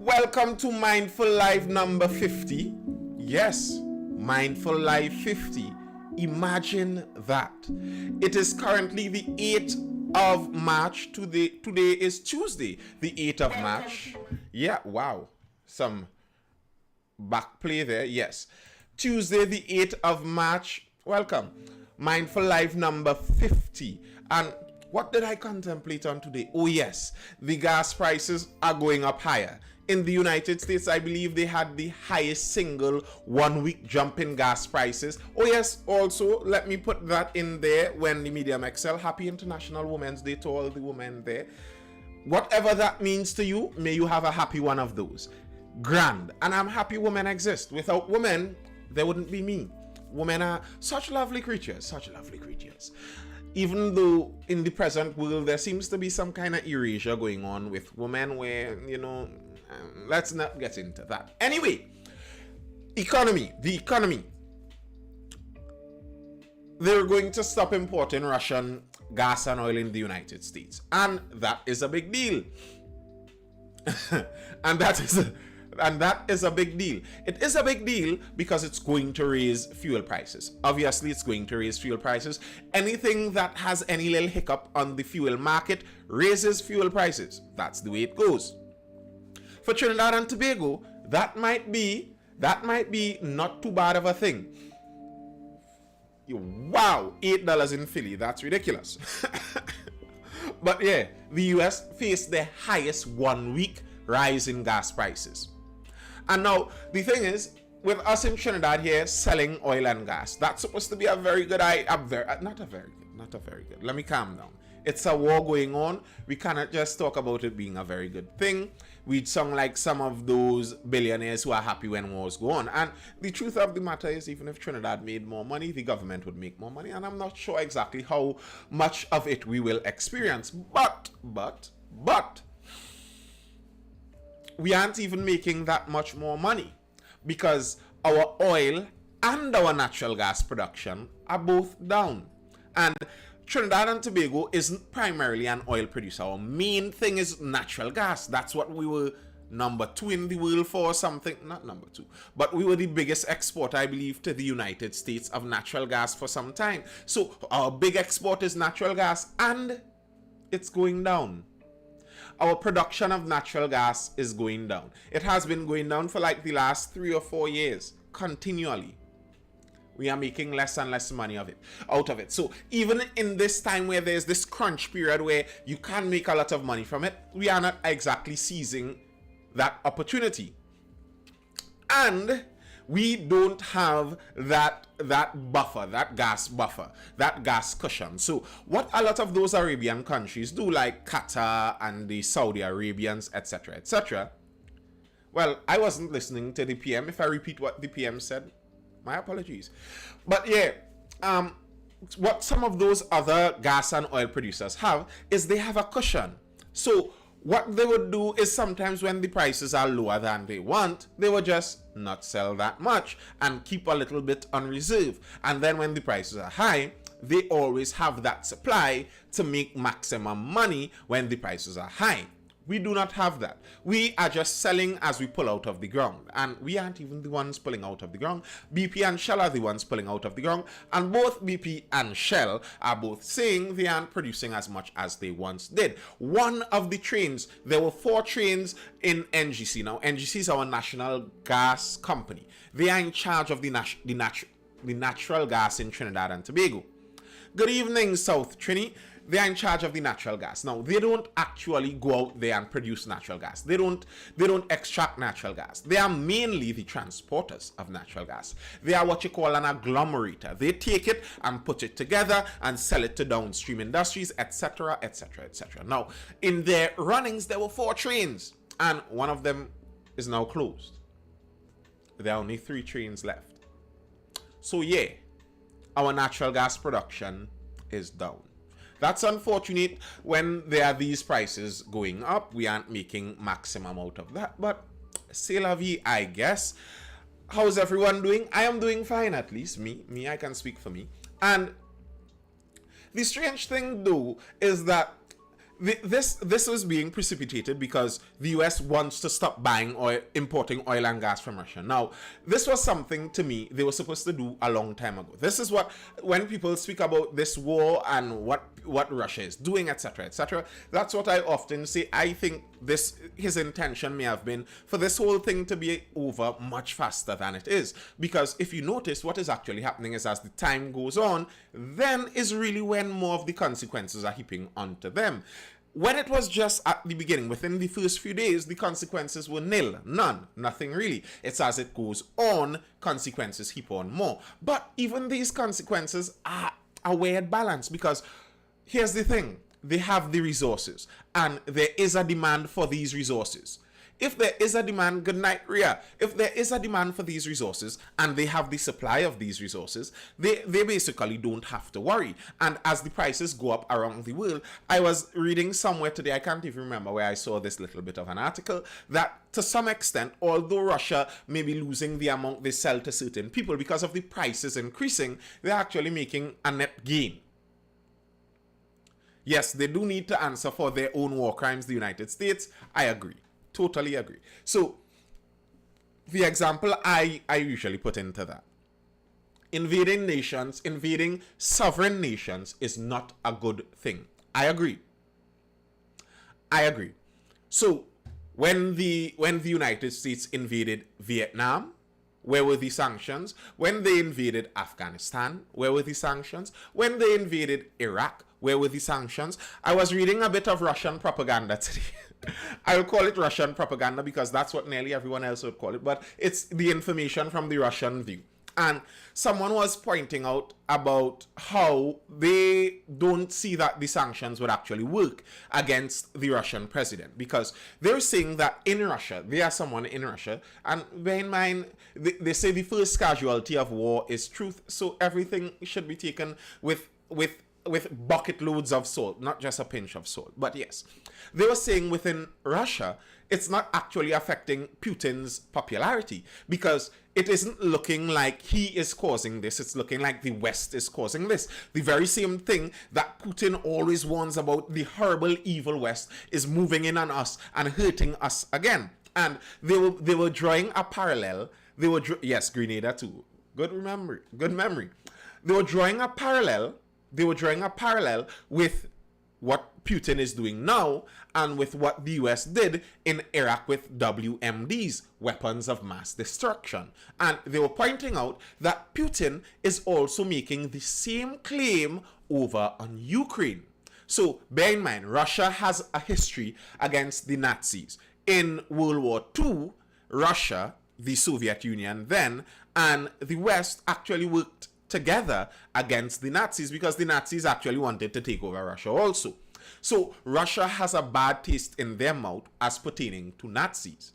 Welcome to Mindful Live number 50. Yes, Mindful Live 50. Imagine that. It is currently the 8th of March. Today is Tuesday, the 8th of March. Yeah, wow. Some back play there. Yes. Tuesday, the 8th of March. Welcome. Mindful Live number 50. And what did I contemplate on today? Oh yes, the gas prices are going up higher. In the United States, I believe they had the highest single 1 week jump in gas prices. Oh yes, also, let me put that in there when the Medium Excel. Happy International Women's Day to all the women there. Whatever that means to you, may you have a happy one of those. Grand. And I'm happy women exist. Without women, there wouldn't be me. Women are such lovely creatures, such lovely creatures. Even though in the present world there seems to be some kind of erasure going on with women where, let's not get into that. Anyway, the economy. They're going to stop importing Russian gas and oil in the United States. And that is a big deal. and that is a big deal. It is a big deal because it's going to raise fuel prices. Obviously, it's going to raise fuel prices. Anything that has any little hiccup on the fuel market raises fuel prices. That's the way it goes. For Trinidad and Tobago, that might be not too bad of a thing. Wow, $8 in Philly, that's ridiculous. But yeah, the US faced their highest 1 week rise in gas prices. And now, the thing is, with us in Trinidad here selling oil and gas, that's supposed to be a very good not a very good. Let me calm down. It's a war going on. We cannot just talk about it being a very good thing. We'd sound like some of those billionaires who are happy when wars go on. And the truth of the matter is, even if Trinidad made more money, the government would make more money. And I'm not sure exactly how much of it we will experience. But, we aren't even making that much more money because our oil and our natural gas production are both down. And Trinidad and Tobago isn't primarily an oil producer. Our main thing is natural gas. That's what we were number 2 in the world for, something, not number 2, but we were the biggest exporter, I believe, to the United States of natural gas for some time. So our big export is natural gas and it's going down. Our production of natural gas is going down. It has been going down for like the last 3 or 4 years, continually. We are making less and less money out of it. So even in this time where there's this crunch period where you can make a lot of money from it, we are not exactly seizing that opportunity. And we don't have that buffer, that gas cushion. So what a lot of those Arabian countries do, like Qatar and the Saudi Arabians, etc. Well, I wasn't listening to the PM. If I repeat what the PM said, my apologies. But yeah, what some of those other gas and oil producers have is they have a cushion. So what they would do is sometimes when the prices are lower than they want, they would just not sell that much and keep a little bit on reserve. And then when the prices are high, they always have that supply to make maximum money when the prices are high. We do not have that. We are just selling as we pull out of the ground. And we aren't even the ones pulling out of the ground. BP and Shell are the ones pulling out of the ground. And both BP and Shell are both saying they aren't producing as much as they once did. One of the trains, there were 4 trains in NGC. Now, NGC is our national gas company. They are in charge of the natural gas in Trinidad and Tobago. Good evening, South Trini. They are in charge of the natural gas. Now, they don't actually go out there and produce natural gas. They don't extract natural gas. They are mainly the transporters of natural gas. They are what you call an agglomerator. They take it and put it together and sell it to downstream industries, etc. Now, in their runnings, there were 4 trains, and one of them is now closed. There are only 3 trains left. So yeah, our natural gas production is down. That's unfortunate when there are these prices going up. We aren't making maximum out of that, but c'est la vie, I guess. How's everyone doing? I am doing fine, at least. Me, I can speak for me. And the strange thing, though, is that this was being precipitated because the US wants to stop buying oil, importing oil and gas from Russia. Now, this was something to me they were supposed to do a long time ago. This is what, when people speak about this war and what Russia is doing, etc., etc., that's what I often say. I think his intention may have been for this whole thing to be over much faster than it is. Because if you notice, what is actually happening is as the time goes on, then is really when more of the consequences are heaping onto them. When it was just at the beginning, within the first few days, the consequences were nil, none, nothing really. It's as it goes on, consequences heap on more. But even these consequences are a weird balance, because here's the thing, they have the resources and there is a demand for these resources. If there is a demand, good night, Ria. If there is a demand for these resources and they have the supply of these resources, they basically don't have to worry. And as the prices go up around the world, I was reading somewhere today, I can't even remember where I saw this little bit of an article, that to some extent, although Russia may be losing the amount they sell to certain people because of the prices increasing, they're actually making a net gain. Yes, they do need to answer for their own war crimes, the United States. I agree. Totally agree. So, the example I usually put into that. Invading nations, invading sovereign nations is not a good thing. I agree. I agree. So, when the United States invaded Vietnam, where were the sanctions? When they invaded Afghanistan, where were the sanctions? When they invaded Iraq, where were the sanctions? I was reading a bit of Russian propaganda today. I'll call it Russian propaganda because that's what nearly everyone else would call it, but it's the information from the Russian view. And someone was pointing out about how they don't see that the sanctions would actually work against the Russian president, because they're saying that in Russia, there are someone in Russia, and bear in mind, they say the first casualty of war is truth, so everything should be taken with bucket loads of salt, not just a pinch of salt. But yes, they were saying within Russia, it's not actually affecting Putin's popularity, because it isn't looking like he is causing this. It's looking like the West is causing this. The very same thing that Putin always warns about, the horrible, evil West, is moving in on us and hurting us again. And they were drawing a parallel. Yes, Grenada too. Good memory. They were drawing a parallel. With what Putin is doing now and with what the US did in Iraq with WMDs, weapons of mass destruction. And they were pointing out that Putin is also making the same claim over on Ukraine. So bear in mind, Russia has a history against the Nazis. In World War II, Russia, the Soviet Union then, and the West actually worked together against the Nazis because the Nazis actually wanted to take over Russia also. So Russia has a bad taste in their mouth as pertaining to Nazis.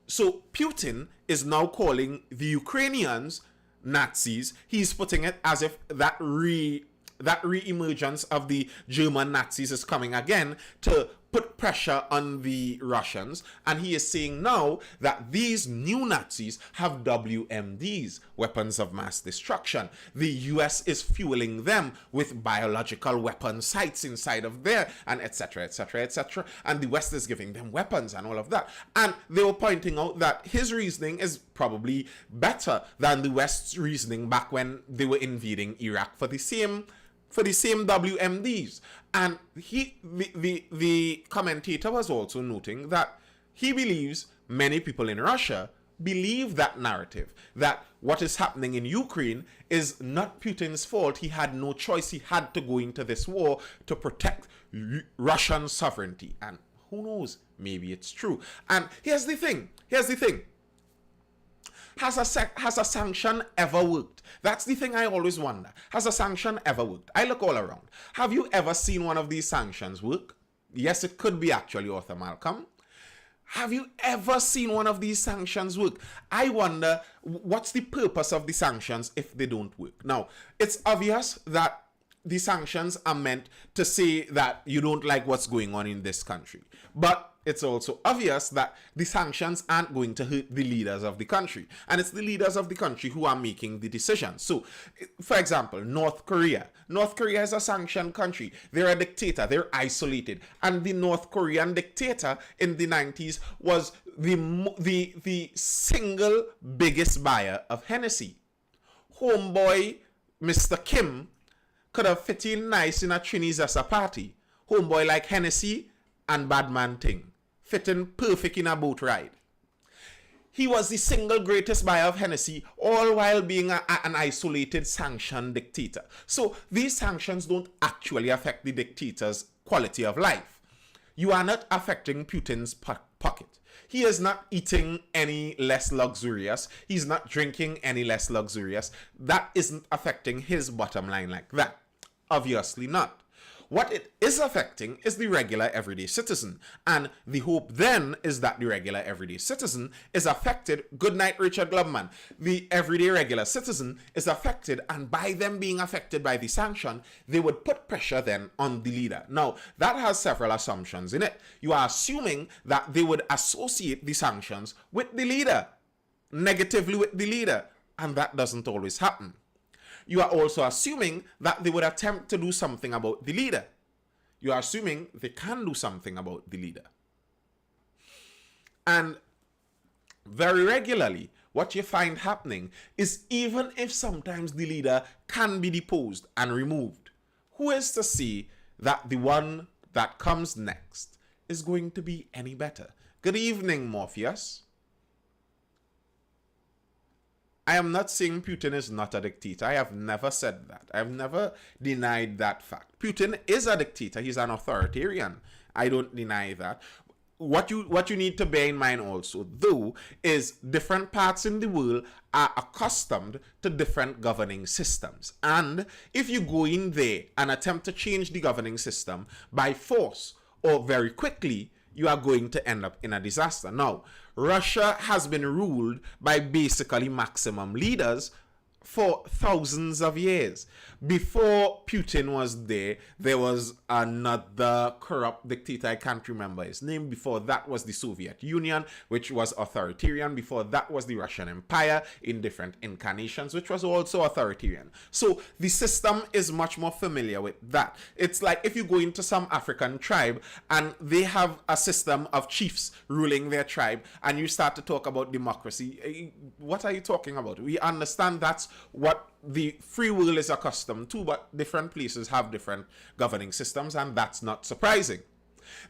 So Putin is now calling the Ukrainians Nazis. He's putting it as if that re-emergence of the German Nazis is coming again to put pressure on the Russians, and he is saying now that these new Nazis have WMDs, weapons of mass destruction. The US is fueling them with biological weapon sites inside of there, and etc., etc., etc., and the West is giving them weapons and all of that. And they were pointing out that his reasoning is probably better than the West's reasoning back when they were invading Iraq for the same WMDs. And the commentator was also noting that he believes many people in Russia believe that narrative, that what is happening in Ukraine is not Putin's fault. He had no choice. He had to go into this war to protect Russian sovereignty. And who knows, maybe it's true. And here's the thing. Has a sanction ever worked? That's the thing I always wonder. Has a sanction ever worked? I look all around. Have you ever seen one of these sanctions work? Yes, it could be actually, Author Malcolm. Have you ever seen one of these sanctions work? I wonder, what's the purpose of the sanctions if they don't work? Now, it's obvious that the sanctions are meant to say that you don't like what's going on in this country. But it's also obvious that the sanctions aren't going to hurt the leaders of the country. And it's the leaders of the country who are making the decisions. So, for example, North Korea. North Korea is a sanctioned country. They're a dictator. They're isolated. And the North Korean dictator in the 90s was the single biggest buyer of Hennessy. Homeboy, Mr. Kim, could have fit in nice in a Trinidad as a party. Homeboy like Hennessy and Badman Ting. Fitting perfect in a boat ride. He was the single greatest buyer of Hennessy, all while being an isolated sanctioned dictator. So these sanctions don't actually affect the dictator's quality of life. You are not affecting Putin's pocket. He is not eating any less luxurious. He's not drinking any less luxurious. That isn't affecting his bottom line like that. Obviously not. What it is affecting is the regular everyday citizen. And the hope then is that the regular everyday citizen is affected. Good night, Richard Glubman. The everyday regular citizen is affected, and by them being affected by the sanction, they would put pressure then on the leader. Now, that has several assumptions in it. You are assuming that they would associate the sanctions with the leader, negatively with the leader, and that doesn't always happen. You are also assuming that they would attempt to do something about the leader. You are assuming they can do something about the leader. And very regularly, what you find happening is even if sometimes the leader can be deposed and removed, who is to say that the one that comes next is going to be any better? Good evening, Morpheus. I am not saying Putin is not a dictator. I have never said that. I have never denied that fact. Putin is a dictator. He's an authoritarian. I don't deny that. What you need to bear in mind also, though, is different parts in the world are accustomed to different governing systems. And if you go in there and attempt to change the governing system by force or very quickly, you are going to end up in a disaster. Now, Russia has been ruled by basically maximum leaders for thousands of years. Before Putin was there was another corrupt dictator. I can't remember his name. Before that was the Soviet Union, which was authoritarian. Before that was the Russian Empire in different incarnations, which was also authoritarian. So the system is much more familiar with that. It's like if you go into some African tribe and they have a system of chiefs ruling their tribe and you start to talk about democracy, what are you talking about? We understand that's what the free world is accustomed to, but different places have different governing systems, and that's not surprising.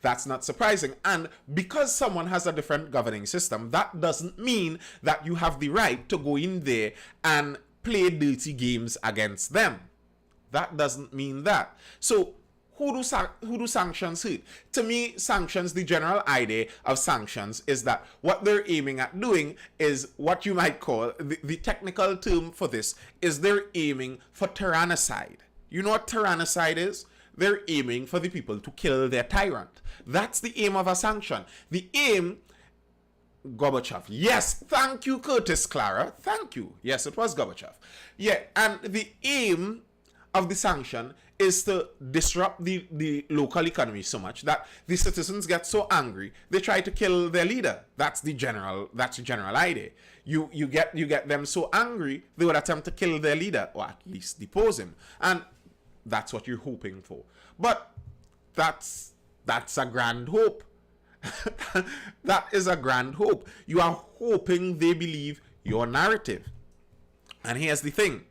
That's not surprising. And because someone has a different governing system, that doesn't mean that you have the right to go in there and play dirty games against them. That doesn't mean that. So who do sanctions hurt? To me, sanctions, the general idea of sanctions is that what they're aiming at doing is what you might call, the technical term for this is they're aiming for tyrannicide. You know what tyrannicide is? They're aiming for the people to kill their tyrant. That's the aim of a sanction. The aim, Gorbachev. Yes, thank you, Curtis Clara. Thank you. Yes, it was Gorbachev. Yeah, and the aim of the sanction is to disrupt the local economy so much that the citizens get so angry they try to kill their leader. That's the general idea. You get them so angry they would attempt to kill their leader or at least depose him, and that's what you're hoping for. But that's a grand hope. That is a grand hope. You are hoping they believe your narrative. And here's the thing: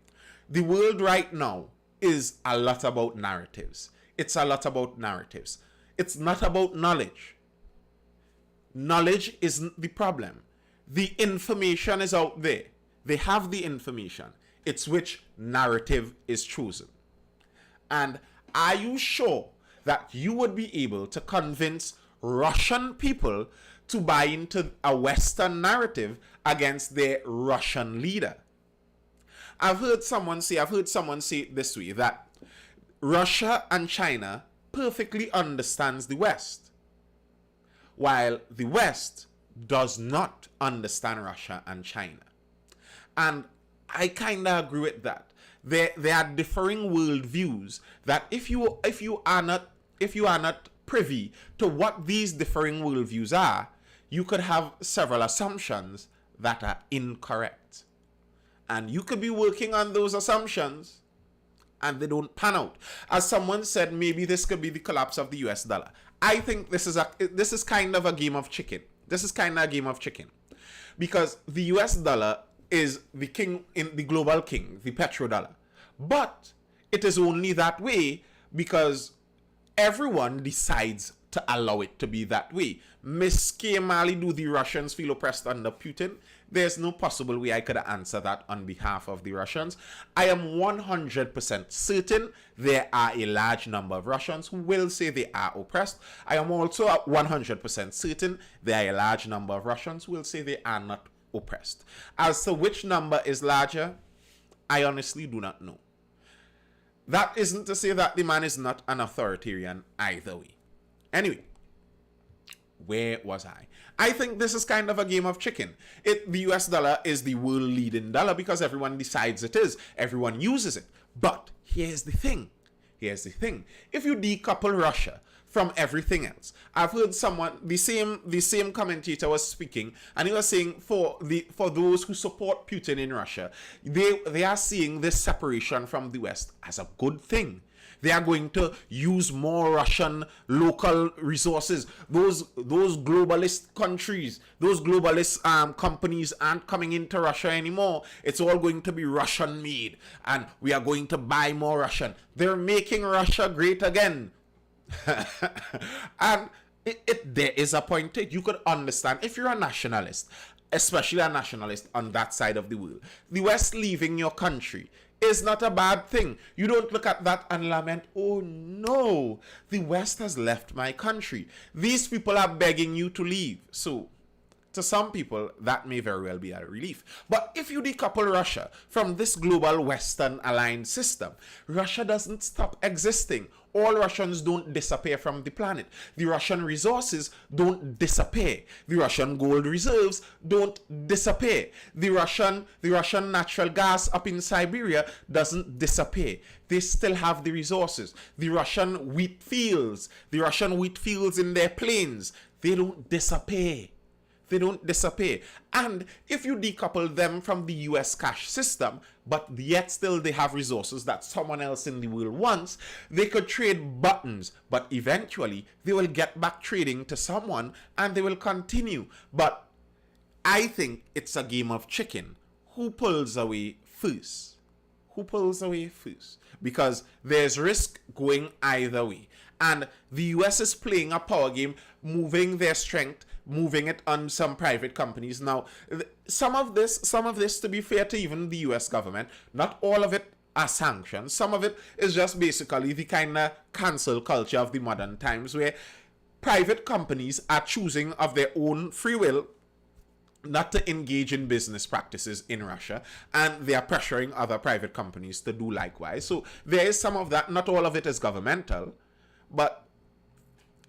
the world right now is a lot about narratives. It's a lot about narratives. It's not about knowledge. Knowledge isn't the problem. The information is out there. They have the information. It's which narrative is chosen. And are you sure that you would be able to convince Russian people to buy into a Western narrative against their Russian leader? I've heard someone say it this way, that Russia and China perfectly understands the West, while the West does not understand Russia and China. And I kind of agree with that. There are differing worldviews that if you are not privy to what these differing worldviews are, you could have several assumptions that are incorrect. And you could be working on those assumptions and they don't pan out. As someone said, maybe this could be the collapse of the US dollar. I think this is kind of a game of chicken. This is kind of a game of chicken. Because the US dollar is the king, in the global king, the petrodollar. But it is only that way because everyone decides to allow it to be that way. Miss K. Mali, do the Russians feel oppressed under Putin? There's no possible way I could answer that on behalf of the Russians. I am 100% certain there are a large number of Russians who will say they are oppressed. I am also 100% certain there are a large number of Russians who will say they are not oppressed. As to which number is larger, I honestly do not know. That isn't to say that the man is not an authoritarian either way. Anyway, where was I? I think this is kind of a game of chicken. The US dollar is the world leading dollar because everyone decides it is. Everyone uses it. But here's the thing. If you decouple Russia from everything else, I've heard someone, the same commentator was speaking, and he was saying for those who support Putin in Russia, they are seeing this separation from the West as a good thing. They are going to use more Russian local resources. Those globalist countries, those globalist companies aren't coming into Russia anymore. It's all going to be Russian made, and we are going to buy more Russian. They're making Russia great again. And there is a point to it. You could understand if you're a nationalist, especially a nationalist on that side of the world. The West leaving your country is not a bad thing. You don't look at that and lament, oh no, the West has left my country. These people are begging you to leave. So to some people, that may very well be a relief. But if you decouple Russia from this global Western aligned system, Russia doesn't stop existing. All Russians don't disappear from the planet. The Russian resources don't disappear. The Russian gold reserves don't disappear. The Russian natural gas up in Siberia doesn't disappear. They still have the resources. The Russian wheat fields in their plains, they don't disappear. They don't disappear. And if you decouple them from the US cash system, but yet still they have resources that someone else in the world wants, they could trade buttons, but eventually they will get back trading to someone and they will continue. But I think it's a game of chicken. Who pulls away first? Who pulls away first? Because there's risk going either way. And the US is playing a power game, moving their strength, moving it on some private companies. Now, some of this, to be fair to even the US government, not all of it are sanctions. Some of it is just basically the kind of cancel culture of the modern times where private companies are choosing of their own free will not to engage in business practices in Russia, and they are pressuring other private companies to do likewise. So there is some of that. Not all of it is governmental, but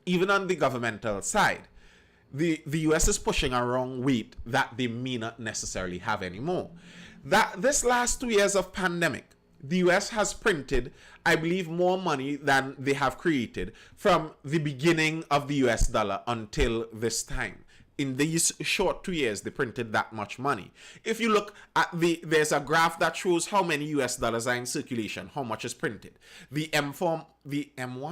even on the governmental side, the US is pushing a wrong weight that they may not necessarily have anymore. That this last 2 years of pandemic, the US has printed, I believe, more money than they have created from the beginning of the US dollar until this time. In these short 2 years, they printed that much money. If you look at there's a graph that shows how many US dollars are in circulation, how much is printed. The M1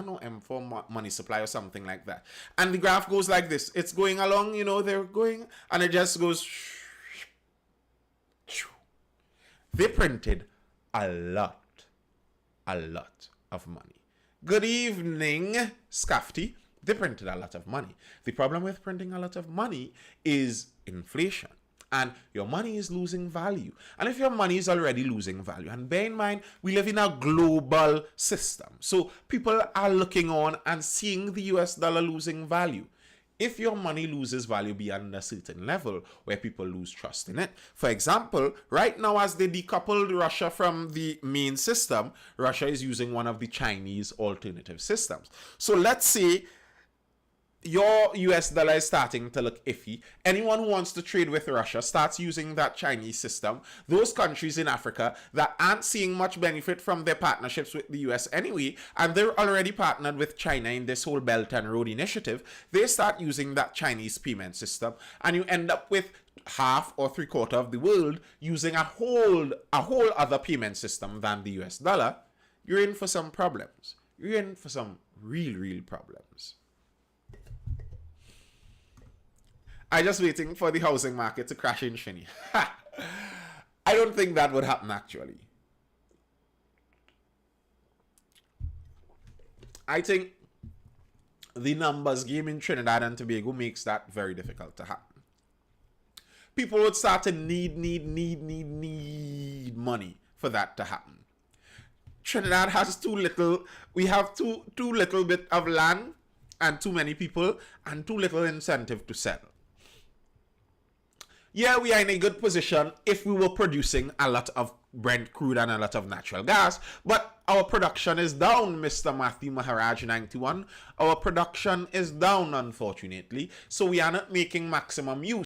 or M4 money supply or something like that. And the graph goes like this. It's going along, they're going, and it just goes. They printed a lot of money. Good evening, Scafty. They printed a lot of money. The problem with printing a lot of money is inflation. And your money is losing value. And if your money is already losing value, and bear in mind, we live in a global system. So people are looking on and seeing the US dollar losing value. If your money loses value beyond a certain level where people lose trust in it. For example, right now as they decoupled Russia from the main system, Russia is using one of the Chinese alternative systems. So let's say your US dollar is starting to look iffy. Anyone who wants to trade with Russia starts using that Chinese system. Those countries in Africa that aren't seeing much benefit from their partnerships with the US anyway, and they're already partnered with China in this whole Belt and Road initiative, they start using that Chinese payment system, and you end up with half or three-quarter of the world using a whole other payment system than the US dollar. You're in for some problems. You're in for some real problems. I'm just waiting for the housing market to crash in Shinny. I don't think that would happen actually. I think the numbers game in Trinidad and Tobago makes that very difficult to happen. People would start to need money for that to happen. Trinidad has too little. We have too little bit of land and too many people and too little incentive to sell. Yeah, we are in a good position if we were producing a lot of Brent crude and a lot of natural gas, but our production is down, Mr. Matthew Maharaj 91. Our production is down, unfortunately, so we are not making maximum use